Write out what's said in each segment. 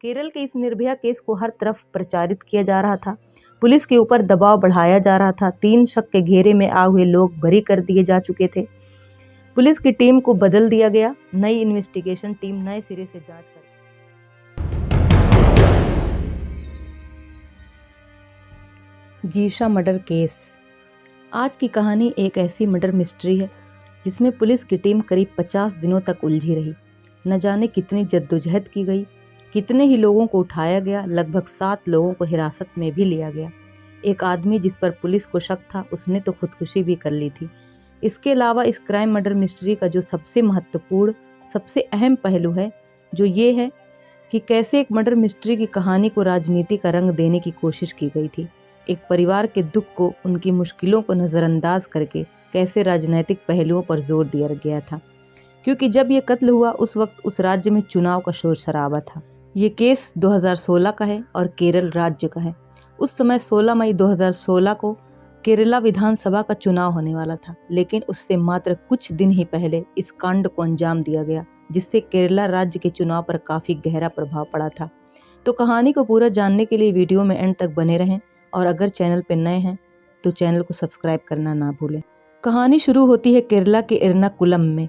केरल के इस निर्भया केस को हर तरफ प्रचारित किया जा रहा था। पुलिस के ऊपर दबाव बढ़ाया जा रहा था। 3 शक के घेरे में आए हुए लोग बरी कर दिए जा चुके थे। पुलिस की टीम को बदल दिया गया। नई इन्वेस्टिगेशन टीम नए सिरे से जांच कर जीशा मर्डर केस। आज की कहानी एक ऐसी मर्डर मिस्ट्री है जिसमें पुलिस की टीम करीब 50 दिनों तक उलझी रही। न जाने कितनी जद्दोजहद की गई, कितने ही लोगों को उठाया गया, लगभग 7 लोगों को हिरासत में भी लिया गया। एक आदमी जिस पर पुलिस को शक था उसने तो खुदकुशी भी कर ली थी। इसके अलावा इस क्राइम मर्डर मिस्ट्री का जो सबसे महत्वपूर्ण, सबसे अहम पहलू है जो ये है कि कैसे एक मर्डर मिस्ट्री की कहानी को राजनीति का रंग देने की कोशिश की गई थी। एक परिवार के दुख को, उनकी मुश्किलों को नज़रअंदाज करके कैसे राजनीतिक पहलुओं पर जोर दिया गया था, क्योंकि जब ये कत्ल हुआ उस वक्त उस राज्य में चुनाव का शोर शराबा था। ये केस 2016 का है और केरल राज्य का है। उस समय 16 मई 2016 को केरला विधानसभा का चुनाव होने वाला था, लेकिन उससे मात्र कुछ दिन ही पहले इस कांड को अंजाम दिया गया, जिससे केरला राज्य के चुनाव पर काफ़ी गहरा प्रभाव पड़ा था। तो कहानी को पूरा जानने के लिए वीडियो में एंड तक बने रहें, और अगर चैनल पर नए हैं तो चैनल को सब्सक्राइब करना ना भूलें। कहानी शुरू होती है केरला के एर्नाकुलम में।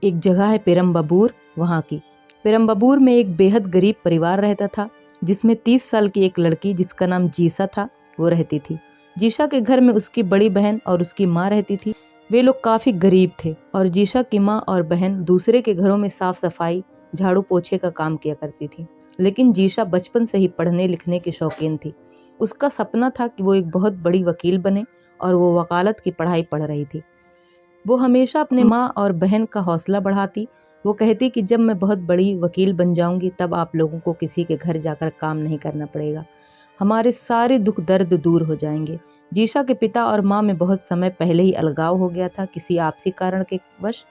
एक जगह है पेरम्बबूर, वहाँ की। पेरम्बबूर में एक बेहद गरीब परिवार रहता था, जिसमें 30 साल की एक लड़की जिसका नाम जीशा था वो रहती थी। जीशा के घर में उसकी बड़ी बहन और उसकी माँ रहती थी। वे लोग काफ़ी गरीब थे और जीशा की माँ और बहन दूसरे के घरों में साफ सफाई, झाड़ू पोछे का काम किया करती थी। लेकिन जीशा बचपन से ही पढ़ने लिखने की शौकीन थी। उसका सपना था कि वो एक बहुत बड़ी वकील बने और वो वकालत की पढ़ाई पढ़ रही थी। वो हमेशा अपने माँ और बहन का हौसला बढ़ाती। वो कहती कि जब मैं बहुत बड़ी वकील बन जाऊंगी तब आप लोगों को किसी के घर जाकर काम नहीं करना पड़ेगा, हमारे सारे दुख दर्द दूर हो जाएंगे। जीशा के पिता और माँ में बहुत समय पहले ही अलगाव हो गया था किसी आपसी कारण के वश।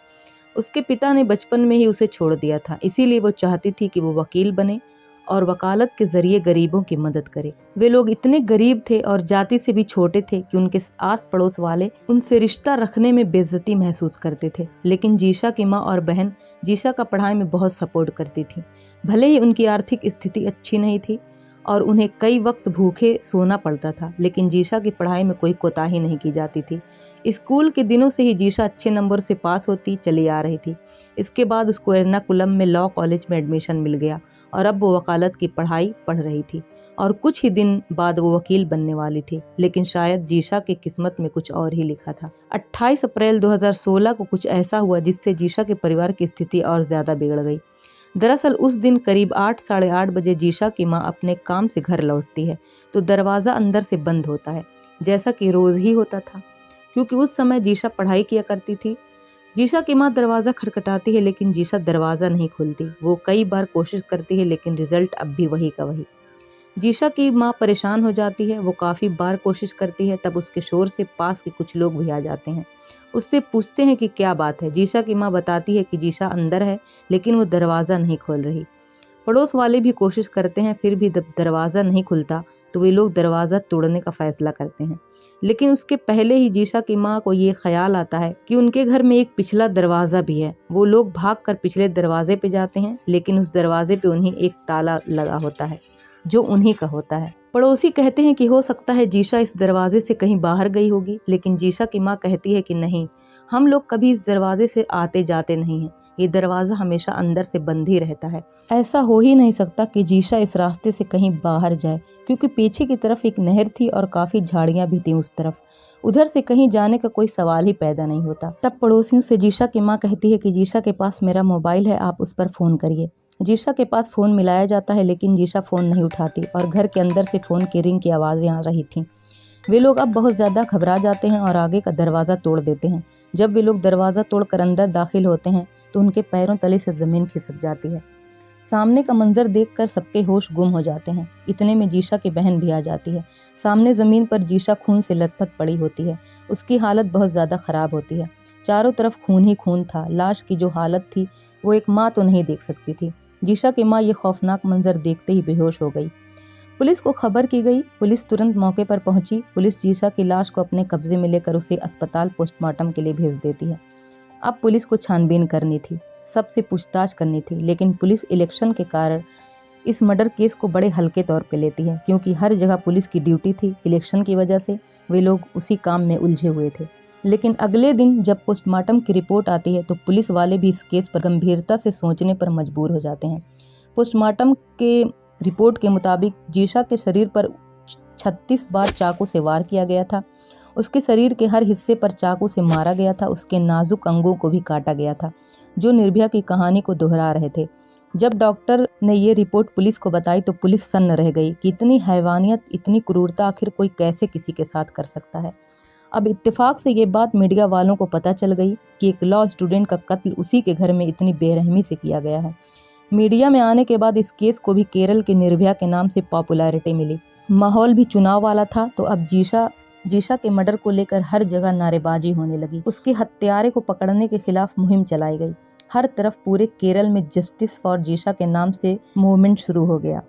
उसके पिता ने बचपन में ही उसे छोड़ दिया था, इसीलिए वो चाहती थी कि वो वकील बने और वकालत के जरिए गरीबों की मदद करे। वे लोग इतने गरीब थे और जाति से भी छोटे थे कि उनके आस पड़ोस वाले उनसे रिश्ता रखने में बेइज्जती महसूस करते थे। लेकिन जीशा की माँ और बहन जीशा का पढ़ाई में बहुत सपोर्ट करती थी। भले ही उनकी आर्थिक स्थिति अच्छी नहीं थी और उन्हें कई वक्त भूखे सोना पड़ता था, लेकिन जीशा की पढ़ाई में कोई कोताही नहीं की जाती थी। स्कूल के दिनों से ही जीशा अच्छे नंबर से पास होती चली आ रही थी। इसके बाद उसको एर्नाकुलम में लॉ कॉलेज में एडमिशन मिल गया और अब वो वकालत की पढ़ाई पढ़ रही थी और कुछ ही दिन बाद वो वकील बनने वाली थी। लेकिन शायद जीशा की किस्मत में कुछ और ही लिखा था। 28 अप्रैल 2016 को कुछ ऐसा हुआ जिससे जीशा के परिवार की स्थिति और ज्यादा बिगड़ गई। दरअसल उस दिन करीब 8 साढ़े 8 बजे जीशा की माँ अपने काम से घर लौटती है तो दरवाज़ा अंदर से बंद होता है, जैसा कि रोज़ ही होता था, क्योंकि उस समय जीशा पढ़ाई किया करती थी। जीशा की माँ दरवाज़ा खटखटाती है लेकिन जीशा दरवाज़ा नहीं खोलती। वो कई बार कोशिश करती है लेकिन रिजल्ट अब भी वही का वही। जीशा की माँ परेशान हो जाती है। वो काफ़ी बार कोशिश करती है, तब उसके शोर से पास के कुछ लोग भी आ जाते हैं। उससे पूछते हैं कि क्या बात है। जीशा की माँ बताती है कि जीशा अंदर है लेकिन वो दरवाज़ा नहीं खोल रही। पड़ोस वाले भी कोशिश करते हैं, फिर भी दरवाज़ा नहीं खुलता तो वे लोग दरवाज़ा तोड़ने का फैसला करते हैं। लेकिन उसके पहले ही जीशा की माँ को ये ख्याल आता है कि उनके घर में एक पिछला दरवाज़ा भी है। वो लोग भागकर पिछले दरवाजे पे जाते हैं, लेकिन उस दरवाजे पे उन्हें एक ताला लगा होता है जो उन्हीं का होता है। पड़ोसी कहते हैं कि हो सकता है जीशा इस दरवाजे से कहीं बाहर गई होगी, लेकिन जीशा की माँ कहती है कि नहीं, हम लोग कभी इस दरवाजे से आते जाते नहीं हैं, ये दरवाज़ा हमेशा अंदर से बंद ही रहता है। ऐसा हो ही नहीं सकता कि जीशा इस रास्ते से कहीं बाहर जाए, क्योंकि पीछे की तरफ एक नहर थी और काफ़ी झाड़ियाँ भी थी उस तरफ। उधर से कहीं जाने का कोई सवाल ही पैदा नहीं होता। तब पड़ोसियों से जीशा की माँ कहती है कि जीशा के पास मेरा मोबाइल है, आप उस पर फ़ोन करिए। जीशा के पास फ़ोन मिलाया जाता है लेकिन जीशा फ़ोन नहीं उठाती और घर के अंदर से फ़ोन की रिंग की आवाज़ें आ रही थीं। वे लोग अब बहुत ज़्यादा घबरा जाते हैं और आगे का दरवाज़ा तोड़ देते हैं। जब वे लोग दरवाज़ा तोड़कर अंदर दाखिल होते हैं तो उनके पैरों तले से ज़मीन खिसक जाती है। सामने का मंजर देखकर सबके होश गुम हो जाते हैं। इतने में जीशा की बहन भी आ जाती है। सामने ज़मीन पर जीशा खून से लथपथ पड़ी होती है। उसकी हालत बहुत ज़्यादा ख़राब होती है। चारों तरफ खून ही खून था। लाश की जो हालत थी वो एक माँ तो नहीं देख सकती थी। जीशा की माँ ये खौफनाक मंजर देखते ही बेहोश हो गई। पुलिस को खबर की गई। पुलिस तुरंत मौके पर पहुंची। पुलिस जीशा की लाश को अपने कब्जे में लेकर उसे अस्पताल पोस्टमार्टम के लिए भेज देती है। अब पुलिस को छानबीन करनी थी, सबसे पूछताछ करनी थी, लेकिन पुलिस इलेक्शन के कारण इस मर्डर केस को बड़े हल्के तौर पे लेती है, क्योंकि हर जगह पुलिस की ड्यूटी थी। इलेक्शन की वजह से वे लोग उसी काम में उलझे हुए थे। लेकिन अगले दिन जब पोस्टमार्टम की रिपोर्ट आती है तो पुलिस वाले भी इस केस पर गंभीरता से सोचने पर मजबूर हो जाते हैं। पोस्टमार्टम के रिपोर्ट के मुताबिक जीशा के शरीर पर 36 बार चाकू से वार किया गया था। उसके शरीर के हर हिस्से पर चाकू से मारा गया था। उसके नाजुक अंगों को भी काटा गया था, जो निर्भया की कहानी को दोहरा रहे थे। जब डॉक्टर ने ये रिपोर्ट पुलिस को बताई तो पुलिस सन्न रह गई कि इतनी हैवानियत, इतनी क्रूरता आखिर कोई कैसे किसी के साथ कर सकता है। अब इत्तेफाक से ये बात मीडिया वालों को पता चल गई कि एक लॉ स्टूडेंट का कत्ल उसी के घर में इतनी बेरहमी से किया गया है। मीडिया में आने के बाद इस केस को भी केरल के निर्भया के नाम से पॉपुलैरिटी मिली। माहौल भी चुनाव वाला था, तो अब जीशा के मर्डर को लेकर हर जगह नारेबाजी होने लगी। उसके हत्यारे को पकड़ने के खिलाफ मुहिम चलाई गई। हर तरफ पूरे केरल में जस्टिस फॉर जीशा के नाम से मूवमेंट शुरू हो गया।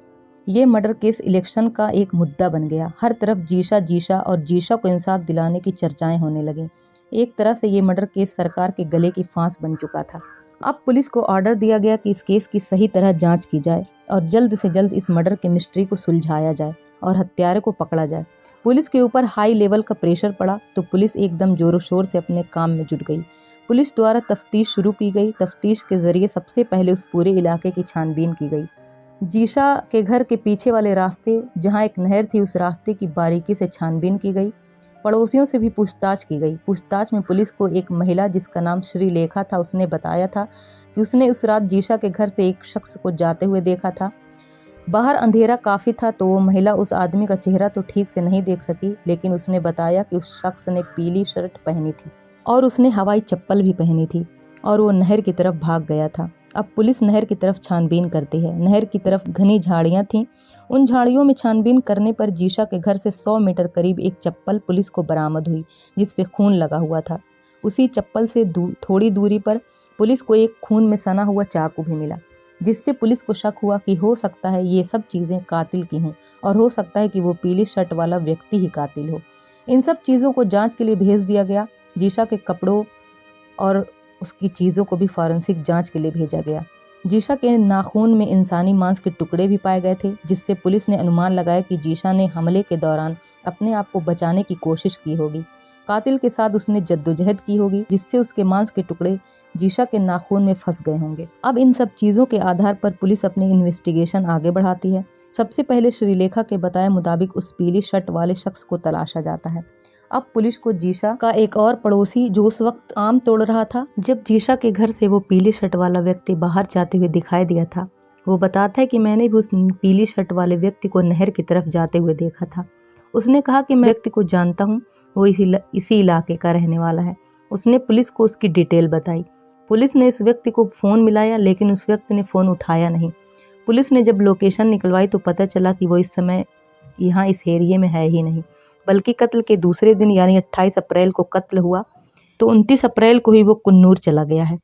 ये मर्डर केस इलेक्शन का एक मुद्दा बन गया। हर तरफ जीशा और जीशा को इंसाफ दिलाने की चर्चाएं होने लगी। एक तरह से ये मर्डर केस सरकार के गले की फांस बन चुका था। अब पुलिस को ऑर्डर दिया गया कि इस केस की सही तरह जांच की जाए और जल्द से जल्द इस मर्डर के मिस्ट्री को सुलझाया जाए और हत्यारे को पकड़ा जाए। पुलिस के ऊपर हाई लेवल का प्रेशर पड़ा तो पुलिस एकदम जोरों शोर से अपने काम में जुट गई। पुलिस द्वारा तफ्तीश शुरू की गई। तफ्तीश के जरिए सबसे पहले उस पूरे इलाके की छानबीन की गई। जीशा के घर के पीछे वाले रास्ते, जहां एक नहर थी, उस रास्ते की बारीकी से छानबीन की गई। पड़ोसियों से भी पूछताछ की गई। पूछताछ में पुलिस को एक महिला जिसका नाम श्रीलेखा था, उसने बताया था कि उसने उस रात जीशा के घर से एक शख्स को जाते हुए देखा था। बाहर अंधेरा काफ़ी था तो वो महिला उस आदमी का चेहरा तो ठीक से नहीं देख सकी, लेकिन उसने बताया कि उस शख्स ने पीली शर्ट पहनी थी और उसने हवाई चप्पल भी पहनी थी और वो नहर की तरफ भाग गया था। अब पुलिस नहर की तरफ छानबीन करती है। नहर की तरफ घनी झाड़ियां थीं। उन झाड़ियों में छानबीन करने पर जीशा के घर से 100 मीटर करीब एक चप्पल पुलिस को बरामद हुई, जिस पे खून लगा हुआ था। उसी चप्पल से थोड़ी दूरी पर पुलिस को एक खून में सना हुआ चाकू भी मिला, जिससे पुलिस को शक हुआ कि हो सकता है ये सब चीज़ें कातिल की हों और हो सकता है कि वो पीली शर्ट वाला व्यक्ति ही कातिल हो। इन सब चीज़ों को जांच के लिए भेज दिया गया। जीशा के कपड़ों और उसकी चीज़ों को भी फॉरेंसिक जांच के लिए भेजा गया। जीशा के नाखून में इंसानी मांस के टुकड़े भी पाए गए थे, जिससे पुलिस ने अनुमान लगाया कि जीशा ने हमले के दौरान अपने आप को बचाने की कोशिश की होगी। कातिल के साथ उसने जद्दोजहद की होगी, जिससे उसके मांस के टुकड़े जीशा के नाखून में फंस गए होंगे। अब इन सब चीज़ों के आधार पर पुलिस अपनी इन्वेस्टिगेशन आगे बढ़ाती है। सबसे पहले श्रीलेखा के बताए मुताबिक उस पीली शर्ट वाले शख्स को तलाशा जाता है। अब पुलिस को जीशा का एक और पड़ोसी, जो उस वक्त आम तोड़ रहा था जब जीशा के घर से वो पीली शर्ट वाला व्यक्ति बाहर जाते हुए दिखाई दिया था, वो बताता है कि मैंने भी उस पीली शर्ट वाले व्यक्ति को नहर की तरफ जाते हुए देखा था। उसने कहा कि मैं व्यक्ति को जानता हूँ, वो इसी इलाके का रहने वाला है। उसने पुलिस को उसकी डिटेल बताई। पुलिस ने इस व्यक्ति को फ़ोन मिलाया, लेकिन उस व्यक्ति ने फ़ोन उठाया नहीं। पुलिस ने जब लोकेशन निकलवाई तो पता चला कि वो इस समय यहाँ इस एरिए में है ही नहीं, बल्कि कत्ल के दूसरे दिन यानी 28 अप्रैल को कत्ल हुआ तो 29 अप्रैल को ही वो कुन्नूर चला गया है।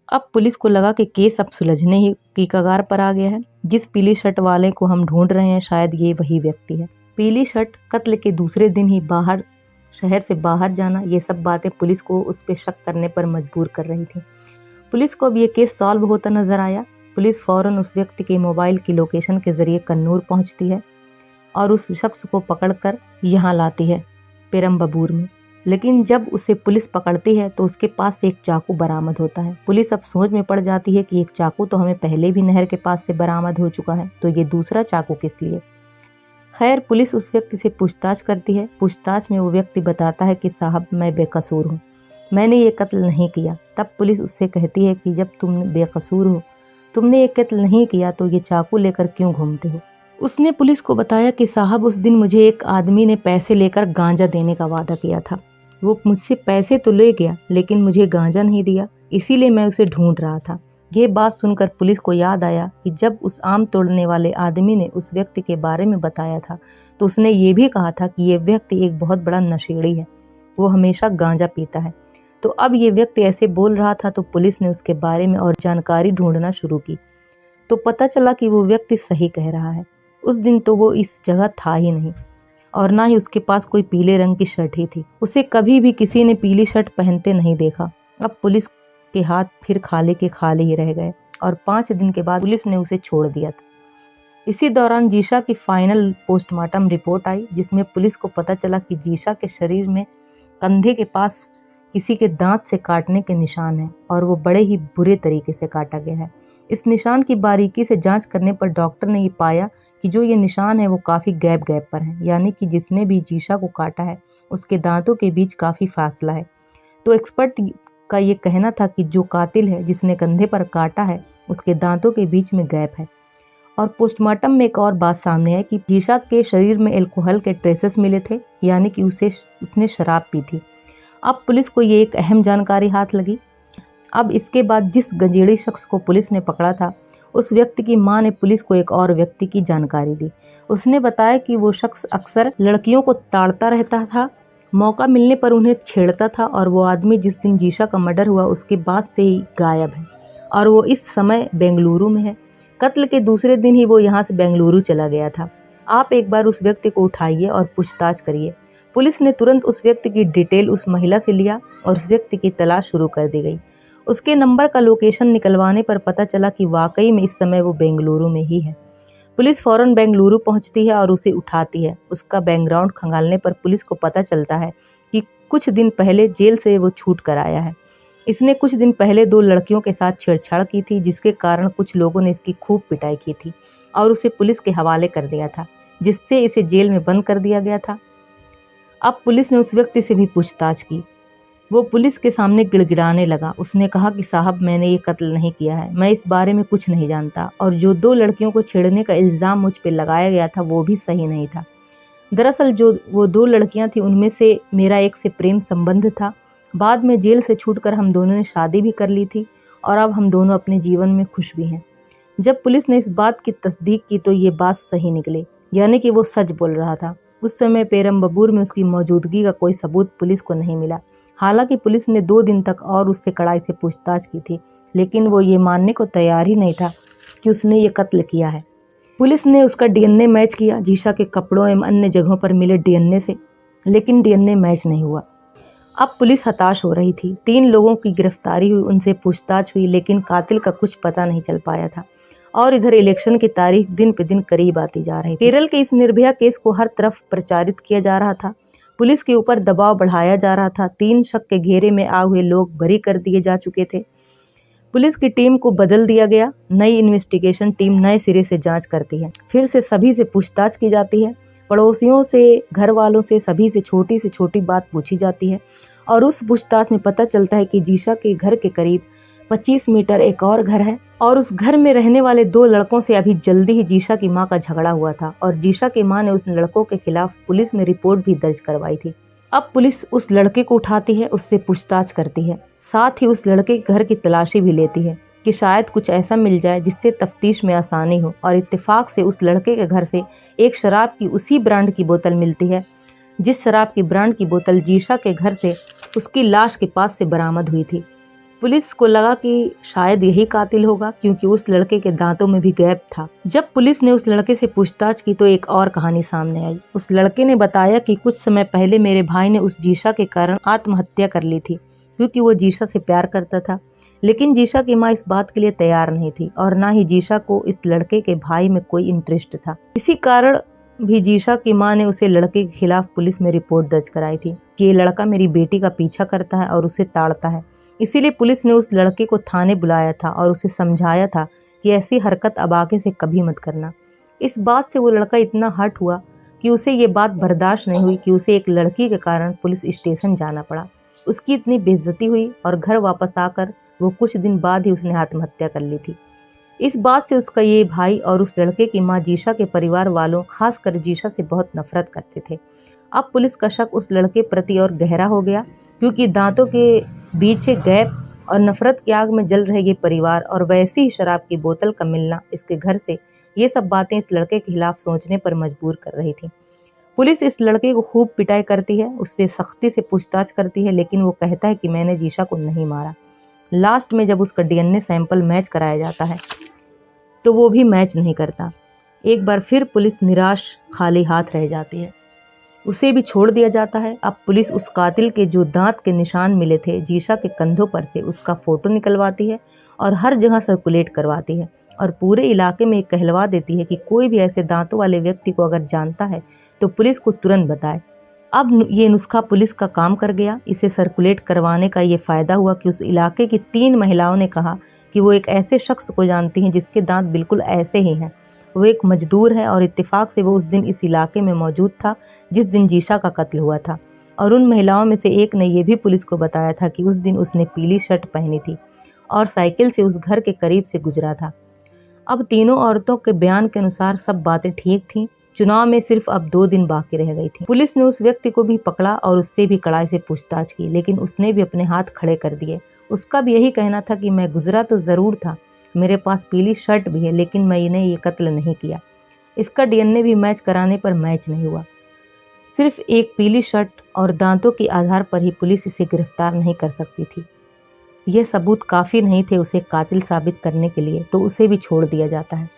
अब पुलिस को लगा कि केस अब सुलझने ही की कगार पर आ गया है। जिस पीली शर्ट वाले को हम ढूंढ रहे हैं, शायद ये वही व्यक्ति है। पीली शर्ट, कत्ल के दूसरे दिन ही शहर से बाहर जाना, ये सब बातें पुलिस को उस पर शक करने पर मजबूर कर रही थी। पुलिस को अब ये केस सॉल्व होता नजर आया। पुलिस फौरन उस व्यक्ति के मोबाइल की लोकेशन के जरिए कन्नूर पहुंचती है और उस शख्स को पकड़कर यहाँ लाती है पेरम्बबूर में। लेकिन जब उसे पुलिस पकड़ती है तो उसके पास से एक चाकू बरामद होता है। पुलिस अब सोच में पड़ जाती है कि एक चाकू तो हमें पहले भी नहर के पास से बरामद हो चुका है, तो ये दूसरा चाकू किस लिए। खैर, पुलिस उस व्यक्ति से पूछताछ करती है। पूछताछ में वो व्यक्ति बताता है कि साहब, मैं बेकसूर हूँ, मैंने ये कत्ल नहीं किया। तब पुलिस उससे कहती है कि जब तुम बेकसूर हो, तुमने ये कत्ल नहीं किया, तो ये चाकू लेकर क्यों घूमते हो। उसने पुलिस को बताया कि साहब, उस दिन मुझे एक आदमी ने पैसे लेकर गांजा देने का वादा किया था। वो मुझसे पैसे तो ले गया, लेकिन मुझे गांजा नहीं दिया, इसीलिए मैं उसे ढूंढ रहा था। ये बात सुनकर पुलिस को याद आया कि जब उस आम तोड़ने वाले आदमी ने उस व्यक्ति के बारे में बताया था तो उसने ये भी कहा था कि ये व्यक्ति एक बहुत बड़ा नशेड़ी है, वो हमेशा गांजा पीता है। तो अब ये व्यक्ति ऐसे बोल रहा था तो पुलिस ने उसके बारे में और जानकारी ढूंढना शुरू की तो पता चला कि वो व्यक्ति सही कह रहा है। उस दिन तो वो इस जगह था ही नहीं और ना ही उसके पास कोई पीले रंग की शर्ट ही थी। उसे कभी भी किसी ने पीली शर्ट पहनते नहीं देखा। अब पुलिस के हाथ फिर खाली के खाली ही रह गए और 5 दिन के बाद पुलिस ने उसे छोड़ दिया था। इसी दौरान जीशा की फाइनल पोस्टमार्टम रिपोर्ट आई, जिसमें पुलिस को पता चला कि जीशा के शरीर में कंधे के पास किसी के दांत से काटने के निशान हैं और वो बड़े ही बुरे तरीके से काटा गया है। इस निशान की बारीकी से जांच करने पर डॉक्टर ने ये पाया कि जो ये निशान है वो काफ़ी गैप गैप पर है, यानी कि जिसने भी जीशा को काटा है उसके दांतों के बीच काफ़ी फासला है। तो एक्सपर्ट का ये कहना था कि जो कातिल है जिसने कंधे पर काटा है उसके दांतों के बीच में गैप है। और पोस्टमार्टम में एक और बात सामने है कि जीशा के शरीर में अल्कोहल के ट्रेसेस मिले थे, यानी कि उसने शराब पी थी। अब पुलिस को ये एक अहम जानकारी हाथ लगी। अब इसके बाद जिस गंजेड़ी शख्स को पुलिस ने पकड़ा था उस व्यक्ति की मां ने पुलिस को एक और व्यक्ति की जानकारी दी। उसने बताया कि वो शख्स अक्सर लड़कियों को ताड़ता रहता था, मौका मिलने पर उन्हें छेड़ता था और वो आदमी जिस दिन जीशा का मर्डर हुआ उसके बाद से ही गायब है और वो इस समय बेंगलुरु में है। कत्ल के दूसरे दिन ही वो यहाँ से बेंगलुरु चला गया था। आप एक बार उस व्यक्ति को उठाइए और पूछताछ करिए। पुलिस ने तुरंत उस व्यक्ति की डिटेल उस महिला से लिया और उस व्यक्ति की तलाश शुरू कर दी गई। उसके नंबर का लोकेशन निकलवाने पर पता चला कि वाकई में इस समय वो बेंगलुरु में ही है। पुलिस फौरन बेंगलुरु पहुंचती है और उसे उठाती है। उसका बैकग्राउंड खंगालने पर पुलिस को पता चलता है कि कुछ दिन पहले जेल से वो छूट कर आया है। इसने कुछ दिन पहले 2 लड़कियों के साथ छेड़छाड़ की थी, जिसके कारण कुछ लोगों ने इसकी खूब पिटाई की थी और उसे पुलिस के हवाले कर दिया था, जिससे इसे जेल में बंद कर दिया गया था। अब पुलिस ने उस व्यक्ति से भी पूछताछ की। वो पुलिस के सामने गिड़गिड़ाने लगा। उसने कहा कि साहब, मैंने ये कत्ल नहीं किया है, मैं इस बारे में कुछ नहीं जानता और जो 2 लड़कियों को छेड़ने का इल्ज़ाम मुझ पर लगाया गया था वो भी सही नहीं था। दरअसल जो वो 2 लड़कियां थी उनमें से मेरा एक से प्रेम संबंध था। बाद में जेल से छूटकर हम दोनों ने शादी भी कर ली थी और अब हम दोनों अपने जीवन में खुश भी हैं। जब पुलिस ने इस बात की तस्दीक की तो ये बात सही निकली, यानी कि वो सच बोल रहा था। उस समय पेरम्बबूर में उसकी मौजूदगी का कोई सबूत पुलिस को नहीं मिला। हालांकि पुलिस ने 2 दिन तक और उससे कड़ाई से पूछताछ की थी, लेकिन वो ये मानने को तैयार ही नहीं था कि उसने ये कत्ल किया है। पुलिस ने उसका डीएनए मैच किया जीशा के कपड़ों एवं अन्य जगहों पर मिले डीएनए से, लेकिन डीएनए मैच नहीं हुआ। अब पुलिस हताश हो रही थी। 3 लोगों की गिरफ्तारी हुई, उनसे पूछताछ हुई, लेकिन कातिल का कुछ पता नहीं चल पाया था। और इधर इलेक्शन की तारीख दिन पे दिन करीब आती जा रही थी। केरल के इस निर्भया केस को हर तरफ प्रचारित किया जा रहा था। पुलिस के ऊपर दबाव बढ़ाया जा रहा था। 3 शक के घेरे में आए हुए लोग बरी कर दिए जा चुके थे। पुलिस की टीम को बदल दिया गया। नई इन्वेस्टिगेशन टीम नए सिरे से जांच करती है। फिर से सभी से पूछताछ की जाती है। पड़ोसियों से, घर वालों से, सभी से छोटी बात पूछी जाती है और उस पूछताछ में पता चलता है कि जीशा के घर के करीब 25 मीटर एक और घर है और उस घर में रहने वाले 2 लड़कों से अभी जल्दी ही जीशा की मां का झगड़ा हुआ था और जीशा की मां ने उस लड़कों के खिलाफ पुलिस में रिपोर्ट भी दर्ज करवाई थी। अब पुलिस उस लड़के को उठाती है, उससे पूछताछ करती है, साथ ही उस लड़के के घर की तलाशी भी लेती है कि शायद कुछ ऐसा मिल जाए जिससे तफ्तीश में आसानी हो। और इत्तेफाक से उस लड़के के घर से एक शराब की उसी ब्रांड की बोतल मिलती है जिस शराब की ब्रांड की बोतल जीशा के घर से उसकी लाश के पास से बरामद हुई थी। पुलिस को लगा कि शायद यही कातिल होगा, क्योंकि उस लड़के के दांतों में भी गैप था। जब पुलिस ने उस लड़के से पूछताछ की तो एक और कहानी सामने आई। उस लड़के ने बताया कि कुछ समय पहले मेरे भाई ने उस जीशा के कारण आत्महत्या कर ली थी, क्योंकि वो जीशा से प्यार करता था। लेकिन जीशा की माँ इस बात के लिए तैयार नहीं थी और ना ही जीशा को इस लड़के के भाई में कोई इंटरेस्ट था। इसी कारण भी जीशा की मां ने उसे लड़के के खिलाफ पुलिस में रिपोर्ट दर्ज कराई थी कि ये लड़का मेरी बेटी का पीछा करता है और उसे ताड़ता है। इसीलिए पुलिस ने उस लड़के को थाने बुलाया था और उसे समझाया था कि ऐसी हरकत अब आगे से कभी मत करना। इस बात से वो लड़का इतना हर्ट हुआ कि उसे ये बात बर्दाश्त नहीं हुई कि उसे एक लड़की के कारण पुलिस स्टेशन जाना पड़ा। उसकी इतनी बेइज्जती हुई और घर वापस आकर वो कुछ दिन बाद ही उसने आत्महत्या कर ली थी। इस बात से उसका ये भाई और उस लड़के की मां जीशा के परिवार वालों, खासकर जीशा से बहुत नफरत करते थे। अब पुलिस का शक उस लड़के प्रति और गहरा हो गया, क्योंकि दांतों के बीच गैप और नफरत की आग में जल रहे ये परिवार और वैसी ही शराब की बोतल का मिलना इसके घर से, ये सब बातें इस लड़के के खिलाफ सोचने पर मजबूर कर रही थी। पुलिस इस लड़के को खूब पिटाई करती है, उससे सख्ती से पूछताछ करती है, लेकिन वो कहता है कि मैंने जीशा को नहीं मारा। लास्ट में जब उसका डीएनए सैंपल मैच कराया जाता है तो वो भी मैच नहीं करता। एक बार फिर पुलिस निराश खाली हाथ रह जाती है। उसे भी छोड़ दिया जाता है। अब पुलिस उस कातिल के जो दांत के निशान मिले थे जीशा के कंधों पर थे उसका फ़ोटो निकलवाती है और हर जगह सर्कुलेट करवाती है और पूरे इलाके में कहलवा देती है कि कोई भी ऐसे दांतों वाले व्यक्ति को अगर जानता है तो पुलिस को तुरंत बताए। अब ये नुस्खा पुलिस का काम कर गया। इसे सर्कुलेट करवाने का ये फ़ायदा हुआ कि उस इलाके की 3 महिलाओं ने कहा कि वो एक ऐसे शख्स को जानती हैं जिसके दांत बिल्कुल ऐसे ही हैं। वो एक मजदूर है और इत्तेफाक से वो उस दिन इस इलाके में मौजूद था जिस दिन जीशा का कत्ल हुआ था। और उन महिलाओं में से एक ने यह भी पुलिस को बताया था कि उस दिन उसने पीली शर्ट पहनी थी और साइकिल से उस घर के करीब से गुजरा था। अब तीनों औरतों के बयान के अनुसार सब बातें ठीक थीं। चुनाव में सिर्फ अब 2 दिन बाकी रह गई थी। पुलिस ने उस व्यक्ति को भी पकड़ा और उससे भी कड़ाई से पूछताछ की, लेकिन उसने भी अपने हाथ खड़े कर दिए। उसका भी यही कहना था कि मैं गुजरा तो ज़रूर था, मेरे पास पीली शर्ट भी है, लेकिन मैंने ये कत्ल नहीं किया। इसका डीएनए भी मैच कराने पर मैच नहीं हुआ। सिर्फ एक पीली शर्ट और दांतों के आधार पर ही पुलिस इसे गिरफ्तार नहीं कर सकती थी। ये सबूत काफ़ी नहीं थे उसे कातिल साबित करने के लिए, तो उसे भी छोड़ दिया जाता है।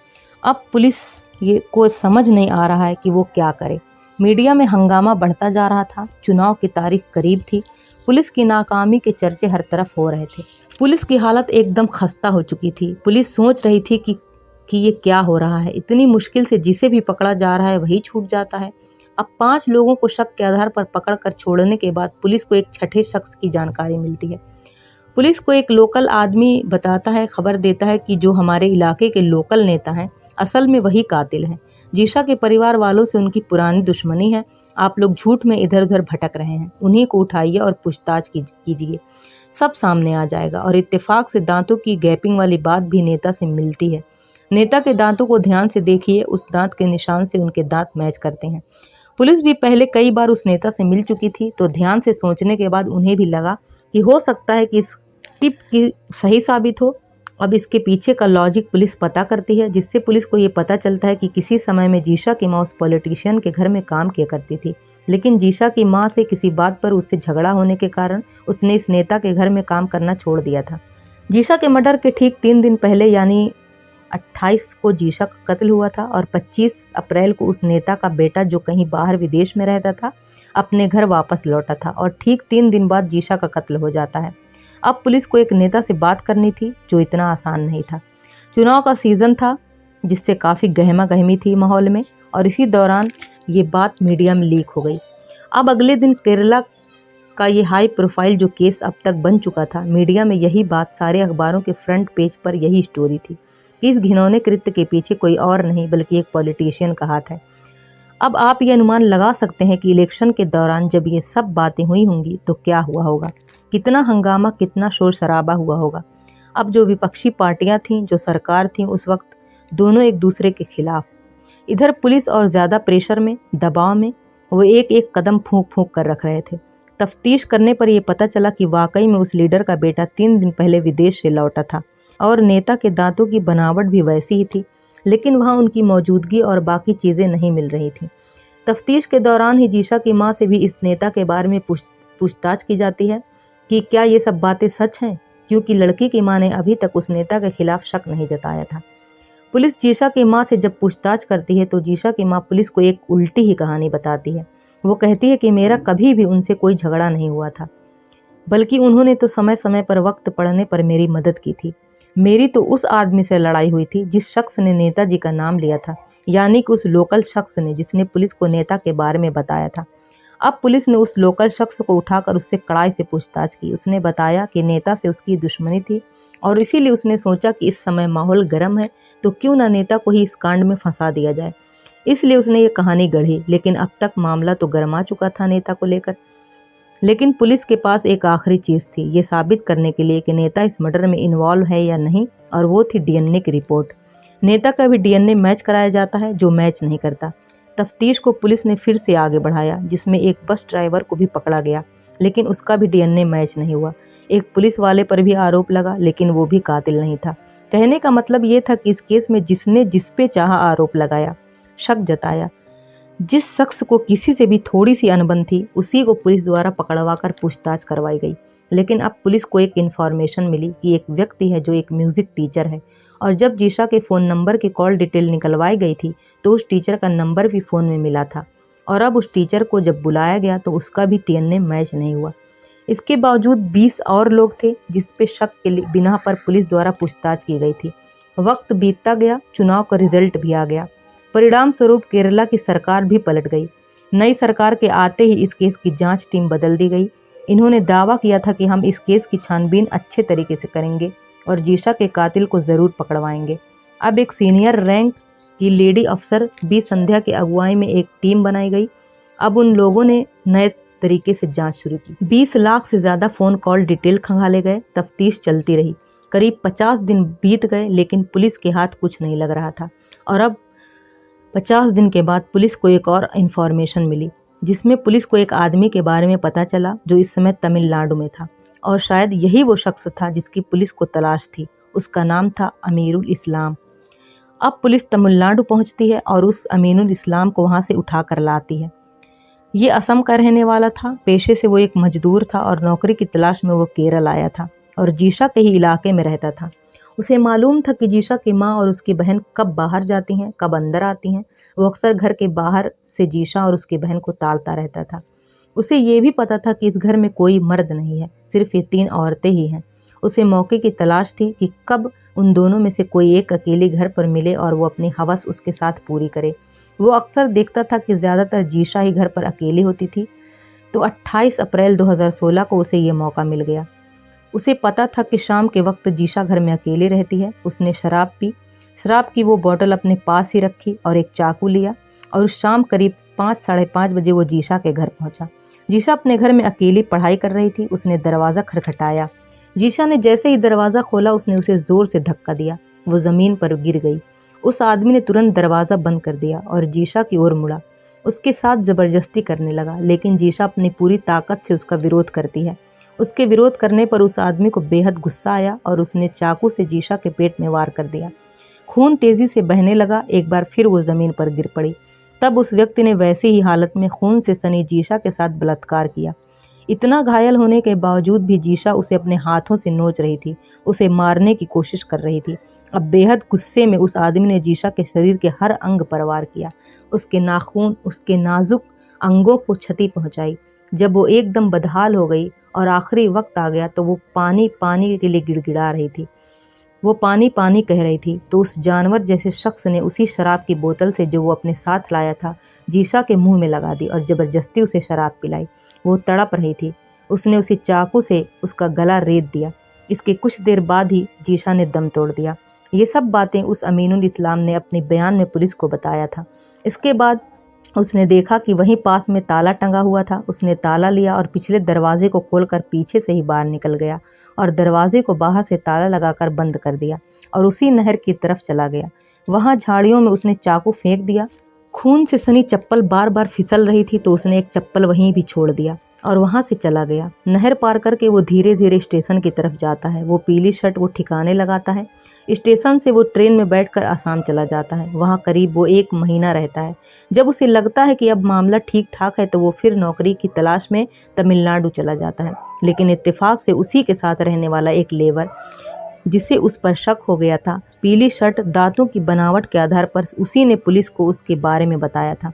अब पुलिस ये को समझ नहीं आ रहा है कि वो क्या करे। मीडिया में हंगामा बढ़ता जा रहा था। चुनाव की तारीख करीब थी। पुलिस की नाकामी के चर्चे हर तरफ हो रहे थे। पुलिस की हालत एकदम खस्ता हो चुकी थी। पुलिस सोच रही थी कि ये क्या हो रहा है। इतनी मुश्किल से जिसे भी पकड़ा जा रहा है वही छूट जाता है। अब 5 लोगों को शक के आधार पर पकड़कर छोड़ने के बाद पुलिस को एक छठे शख्स की जानकारी मिलती है। पुलिस को एक लोकल आदमी बताता है, खबर देता है कि जो हमारे इलाके के लोकल नेता हैं असल में वही कातिल हैं। जीशा के परिवार वालों से उनकी पुरानी दुश्मनी है। आप लोग झूठ में इधर उधर भटक रहे हैं, उन्हीं को उठाइए और पूछताछ कीजिए, सब सामने आ जाएगा। और इत्तेफाक से दांतों की गैपिंग वाली बात भी नेता से मिलती है। नेता के दांतों को ध्यान से देखिए, उस दांत के निशान से उनके दांत मैच करते हैं। पुलिस भी पहले कई बार उस नेता से मिल चुकी थी, तो ध्यान से सोचने के बाद उन्हें भी लगा कि हो सकता है कि इस टिप की सही साबित हो। अब इसके पीछे का लॉजिक पुलिस पता करती है, जिससे पुलिस को ये पता चलता है कि किसी समय में जीशा की माँ उस पॉलिटिशियन के घर में काम किया करती थी, लेकिन जीशा की माँ से किसी बात पर उससे झगड़ा होने के कारण उसने इस नेता के घर में काम करना छोड़ दिया था। जीशा के मर्डर के ठीक 3 दिन पहले यानी 28 को जीशा का कत्ल हुआ था और 25 अप्रैल को उस नेता का बेटा जो कहीं बाहर विदेश में रहता था अपने घर वापस लौटा था और ठीक 3 दिन बाद जीशा का कत्ल हो जाता है। अब पुलिस को एक नेता से बात करनी थी जो इतना आसान नहीं था। चुनाव का सीज़न था जिससे काफ़ी गहमा गहमी थी माहौल में, और इसी दौरान ये बात मीडिया में लीक हो गई। अब अगले दिन केरला का ये हाई प्रोफाइल जो केस अब तक बन चुका था, मीडिया में यही बात, सारे अखबारों के फ्रंट पेज पर यही स्टोरी थी कि इस घिनौने कृत्य के पीछे कोई और नहीं बल्कि एक पॉलिटिशियन का हाथ है। अब आप ये अनुमान लगा सकते हैं कि इलेक्शन के दौरान जब ये सब बातें हुई होंगी तो क्या हुआ होगा, कितना हंगामा, कितना शोर शराबा हुआ होगा। अब जो विपक्षी पार्टियां थीं, जो सरकार थी उस वक्त, दोनों एक दूसरे के खिलाफ। इधर पुलिस और ज़्यादा प्रेशर में, दबाव में वो एक एक कदम फूंक फूंक कर रख रहे थे। तफ्तीश करने पर यह पता चला कि वाकई में उस लीडर का बेटा 3 दिन पहले विदेश से लौटा था और नेता के दांतों की बनावट भी वैसी ही थी, लेकिन वहाँ उनकी मौजूदगी और बाकी चीज़ें नहीं मिल रही थी। तफ्तीश के दौरान ही जीशा की माँ से भी इस नेता के बारे में पूछताछ की जाती है कि क्या ये सब बातें सच हैं, क्योंकि लड़की की माँ ने अभी तक उस नेता के खिलाफ शक नहीं जताया था। पुलिस जीशा की माँ से जब पूछताछ करती है तो जीशा की माँ पुलिस को एक उल्टी ही कहानी बताती है। वो कहती है कि मेरा कभी भी उनसे कोई झगड़ा नहीं हुआ था, बल्कि उन्होंने तो समय समय पर वक्त पड़ने पर मेरी मदद की थी। मेरी तो उस आदमी से लड़ाई हुई थी जिस शख्स ने नेताजी का नाम लिया था, यानी कि उस लोकल शख्स ने जिसने पुलिस को नेता के बारे में बताया था। अब पुलिस ने उस लोकल शख्स को उठाकर उससे कड़ाई से पूछताछ की। उसने बताया कि नेता से उसकी दुश्मनी थी और इसीलिए उसने सोचा कि इस समय माहौल गर्म है तो क्यों ना नेता को ही इस कांड में फंसा दिया जाए, इसलिए उसने ये कहानी गढ़ी। लेकिन अब तक मामला तो गर्मा चुका था नेता को लेकर। लेकिन पुलिस के पास एक आखिरी चीज़ थी ये साबित करने के लिए कि नेता इस मर्डर में इन्वॉल्व है या नहीं, और वो थी डीएनए की रिपोर्ट। नेता का भी डीएनए मैच कराया जाता है जो मैच नहीं करता। तफ्तीश को पुलिस ने फिर से आगे बढ़ाया, जिसमें एक बस ड्राइवर को भी पकड़ा गया, लेकिन उसका भी डीएनए मैच नहीं हुआ। एक पुलिस वाले पर भी आरोप लगा, लेकिन वो भी कातिल नहीं था। कहने का मतलब ये था कि इस केस में जिसने जिस पे चाहा आरोप लगाया, शक जताया, जिस शख्स को किसी से भी थोड़ी सी अनबन थी, उसी को पुलिस द्वारा पकड़वा कर पूछताछ करवाई गई। लेकिन अब पुलिस को एक इन्फॉर्मेशन मिली कि एक व्यक्ति है जो एक म्यूज़िक टीचर है, और जब जीशा के फ़ोन नंबर की कॉल डिटेल निकलवाई गई थी तो उस टीचर का नंबर भी फ़ोन में मिला था और अब उस टीचर को जब बुलाया गया तो उसका भी डीएनए मैच नहीं हुआ। इसके बावजूद 20 और लोग थे जिस पे शक के बिना पर पुलिस द्वारा पूछताछ की गई थी। वक्त बीतता गया, चुनाव का रिजल्ट भी आ गया। परिणाम स्वरूप केरला की सरकार भी पलट गई। नई सरकार के आते ही इस केस की जांच टीम बदल दी गई। इन्होंने दावा किया था कि हम इस केस की छानबीन अच्छे तरीके से करेंगे और जीशा के कातिल को ज़रूर पकड़वाएंगे। अब एक सीनियर रैंक की लेडी अफसर बी संध्या की अगुवाई में एक टीम बनाई गई। अब उन लोगों ने नए तरीके से जांच शुरू की। 20 लाख से ज़्यादा फ़ोन कॉल डिटेल खंगाले गए। तफ्तीश चलती रही। करीब 50 दिन बीत गए लेकिन पुलिस के हाथ कुछ नहीं लग रहा था। और अब 50 दिन के बाद पुलिस को एक और इन्फॉर्मेशन मिली, जिसमें पुलिस को एक आदमी के बारे में पता चला जो इस समय तमिलनाडु में था और शायद यही वो शख्स था जिसकी पुलिस को तलाश थी। उसका नाम था अमीरुल इस्लाम। अब पुलिस तमिलनाडु पहुंचती है और उस अमीनुल इस्लाम को वहां से उठा कर लाती है। ये असम का रहने वाला था। पेशे से वो एक मजदूर था और नौकरी की तलाश में वो केरल आया था और जीशा के ही इलाके में रहता था। उसे मालूम था कि जीशा की माँ और उसकी बहन कब बाहर जाती हैं, कब अंदर आती हैं। वो अक्सर घर के बाहर से जीशा और उसकी बहन को ताड़ता रहता था। उसे ये भी पता था कि इस घर में कोई मर्द नहीं है, सिर्फ ये 3 औरतें ही हैं। उसे मौके की तलाश थी कि कब उन दोनों में से कोई एक अकेली घर पर मिले और वो अपनी हवस उसके साथ पूरी करे। वो अक्सर देखता था कि ज़्यादातर जीशा ही घर पर अकेली होती थी। तो 28 अप्रैल 2016 को उसे ये मौका मिल गया। उसे पता था कि शाम के वक्त जीशा घर में अकेली रहती है। उसने शराब पी। शराब की वो बोतल अपने पास ही रखी और एक चाकू लिया और उस शाम करीब 5 साढ़े 5 बजे वो जीशा के घर पहुंचा। जीशा अपने घर में अकेली पढ़ाई कर रही थी। उसने दरवाज़ा खटखटाया। जीशा ने जैसे ही दरवाज़ा खोला उसने उसे ज़ोर से धक्का दिया। वो ज़मीन पर गिर गई। उस आदमी ने तुरंत दरवाज़ा बंद कर दिया और जीशा की ओर मुड़ा। उसके साथ ज़बरदस्ती करने लगा, लेकिन जीशा अपनी पूरी ताकत से उसका विरोध करती है। उसके विरोध करने पर उस आदमी को बेहद गुस्सा आया और उसने चाकू से जीशा के पेट में वार कर दिया। खून तेजी से बहने लगा। एक बार फिर वो ज़मीन पर गिर पड़ी। तब उस व्यक्ति ने वैसी ही हालत में खून से सनी जीशा के साथ बलात्कार किया। इतना घायल होने के बावजूद भी जीशा उसे अपने हाथों से नोच रही थी, उसे मारने की कोशिश कर रही थी। अब बेहद गुस्से में उस आदमी ने जीशा के शरीर के हर अंग पर वार किया। उसके नाखून, उसके नाजुक अंगों को क्षति पहुंचाई। जब वो एकदम बदहाल हो गई और आखिरी वक्त आ गया तो वो पानी पानी के लिए गिड़गिड़ा रही थी। वो पानी पानी कह रही थी तो उस जानवर जैसे शख्स ने उसी शराब की बोतल से जो वो अपने साथ लाया था जीशा के मुंह में लगा दी और ज़बरदस्ती उसे शराब पिलाई। वो तड़प रही थी। उसने उसे चाकू से उसका गला रेत दिया। इसके कुछ देर बाद ही जीशा ने दम तोड़ दिया। ये सब बातें उस अमीनुल इस्लाम ने अपने बयान में पुलिस को बताया था। इसके बाद उसने देखा कि वहीं पास में ताला टंगा हुआ था। उसने ताला लिया और पिछले दरवाजे को खोलकर पीछे से ही बाहर निकल गया और दरवाजे को बाहर से ताला लगाकर बंद कर दिया और उसी नहर की तरफ चला गया। वहां झाड़ियों में उसने चाकू फेंक दिया। खून से सनी चप्पल बार बार फिसल रही थी तो उसने एक चप्पल वहीं भी छोड़ दिया और वहां से चला गया। नहर पार करके वो धीरे धीरे स्टेशन की तरफ जाता है। वो पीली शर्ट वो ठिकाने लगाता है। स्टेशन से वो ट्रेन में बैठकर आसाम चला जाता है। वहाँ करीब वो 1 महीना रहता है। जब उसे लगता है कि अब मामला ठीक ठाक है तो वो फिर नौकरी की तलाश में तमिलनाडु चला जाता है। लेकिन इत्तेफाक से उसी के साथ रहने वाला एक लेबर, जिसे उस पर शक हो गया था, पीली शर्ट, दांतों की बनावट के आधार पर उसी ने पुलिस को उसके बारे में बताया था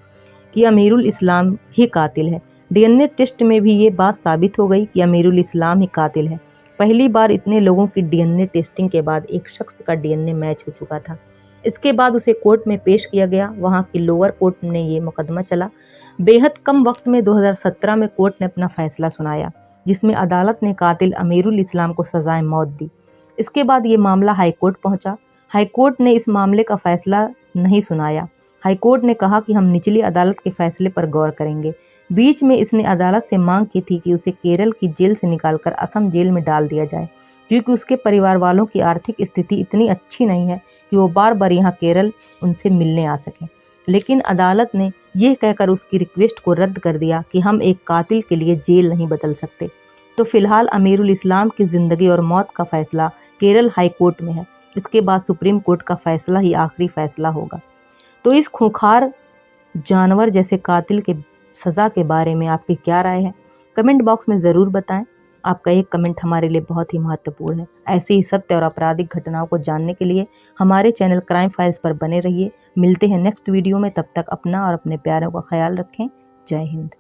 कि अमीरुल इस्लाम ही कातिल है। डीएनए टेस्ट में भी ये बात साबित हो गई कि अमीरुल इस्लाम ही कातिल है। पहली बार इतने लोगों की डीएनए टेस्टिंग के बाद एक शख्स का डीएनए मैच हो चुका था। इसके बाद उसे कोर्ट में पेश किया गया। वहाँ की लोअर कोर्ट में ये मुकदमा चला। बेहद कम वक्त में 2017 में कोर्ट ने अपना फैसला सुनाया, जिसमें अदालत ने कातिल अमीरुल इस्लाम को सजाए मौत दी। इसके बाद ये मामला हाईकोर्ट पहुंचा। हाईकोर्ट ने इस मामले का फैसला नहीं सुनाया। हाईकोर्ट ने कहा कि हम निचली अदालत के फैसले पर गौर करेंगे। बीच में इसने अदालत से मांग की थी कि उसे केरल की जेल से निकालकर असम जेल में डाल दिया जाए, क्योंकि उसके परिवार वालों की आर्थिक स्थिति इतनी अच्छी नहीं है कि वो बार बार यहाँ केरल उनसे मिलने आ सकें। लेकिन अदालत ने यह कहकर उसकी रिक्वेस्ट को रद्द कर दिया कि हम एक कातिल के लिए जेल नहीं बदल सकते। तो फिलहाल अमीरुल इस्लाम की ज़िंदगी और मौत का फैसला केरल हाई कोर्ट में है। इसके बाद सुप्रीम कोर्ट का फैसला ही आखिरी फैसला होगा। तो इस खूंखार जानवर जैसे कातिल के सज़ा के बारे में आपकी क्या राय है? कमेंट बॉक्स में ज़रूर बताएं। आपका एक कमेंट हमारे लिए बहुत ही महत्वपूर्ण है। ऐसी ही सत्य और आपराधिक घटनाओं को जानने के लिए हमारे चैनल क्राइम फाइल्स पर बने रहिए। मिलते हैं नेक्स्ट वीडियो में, तब तक अपना और अपने प्यारों का ख्याल रखें। जय हिंद।